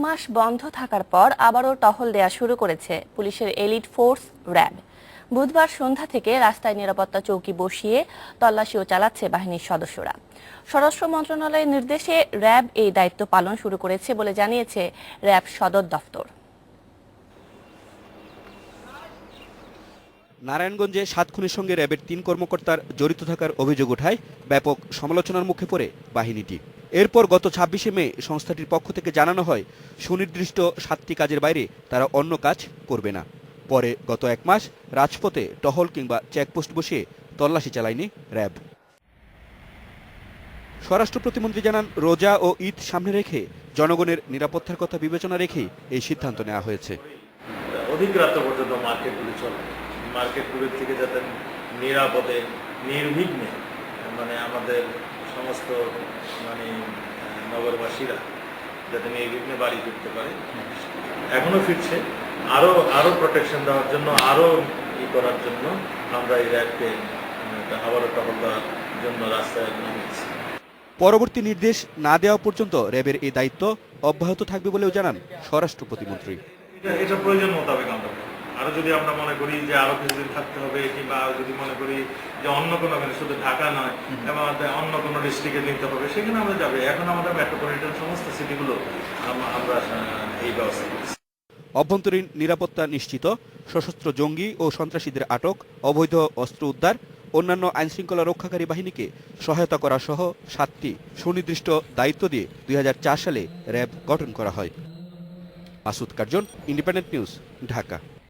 মাস বন্ধ থাকার পর আবারও টহল দেয়া শুরু করেছে পুলিশের এলিট ফোর্স র্যাব। বুধবার সন্ধ্যা থেকে রাস্তায় নিরাপত্তা চৌকি বসিয়ে তল্লাশিও চালাচ্ছে বাহিনীর সদস্যরা। স্বরাষ্ট্র মন্ত্রণালয়ের নির্দেশে র্যাব এই দায়িত্ব পালন শুরু করেছে বলে জানিয়েছে র্যাব সদর দফতর। নারায়ণগঞ্জে ৭ খুনের সঙ্গে র্যাবের ৩ কর্মকর্তার জড়িত থাকার অভিযোগ ওঠায় ব্যাপক সমালোচনার মুখে পড়ে বাহিনীটি। এরপর গত ২৬শে মে সংস্থাটির পক্ষ থেকে জানানো হয় সুনির্দিষ্ট ৭টি কাজের বাইরে তারা অন্য কাজ করবে না। পরে গত ১ মাস রাজপথে টহল কিংবা চেকপোস্ট বসিয়ে তল্লাশি চালায়নি র্যাব। স্বরাষ্ট্র প্রতিমন্ত্রী জানান, রোজা ও ঈদ সামনে রেখে জনগণের নিরাপত্তার কথা বিবেচনা রেখেই এই সিদ্ধান্ত নেওয়া হয়েছে। অধিক রাত পর্যন্ত মার্কেটগুলি চলে, মার্কেটগুলির থেকে যাতে নিরাপদে নির্বিঘ্নে আমাদের সমস্ত নগরবাসীরা যাতে নির্বিঘ্নে বাড়ি ফিরতে পারে, এখনো ফিরছে। আরো প্রোটেকশন দেওয়ার জন্য, আরো করার জন্য আমরা এই র্যাবকে আবারও টহল দেওয়ার জন্য রাস্তায় নামিয়েছি। পরবর্তী নির্দেশ না দেওয়া পর্যন্ত র্যাবের এই দায়িত্ব অব্যাহত থাকবে বলেও জানান স্বরাষ্ট্র প্রতিমন্ত্রী। এটা প্রয়োজন মোতাবেক আমরা আরো যদি আমরা মনে করি যে আরো কিছুদিন থাকতে হবে, কিংবা যদি মনে করি যে অন্য কোনো, শুধু ঢাকা নয় এবং অন্য কোনো ডিস্ট্রিক্টে নিতে হবে, সেখানে আমরা যাবে। এখন আমাদের মেট্রোপলিটন সমস্ত সিটিগুলো আমরা এই ব্যবস্থা করছি। অভ্যন্তরীণ নিরাপত্তা নিশ্চিত, সশস্ত্র জঙ্গি ও সন্ত্রাসীদের আটক, অবৈধ অস্ত্র উদ্ধার, অন্যান্য আইনশৃঙ্খলা রক্ষাকারী বাহিনীকে সহায়তা করা সহ ৭টি সুনির্দিষ্ট দায়িত্ব দিয়ে ২০০৪ সালে র্যাব গঠন করা হয়। Masud Curzon, independent news, Dhaka.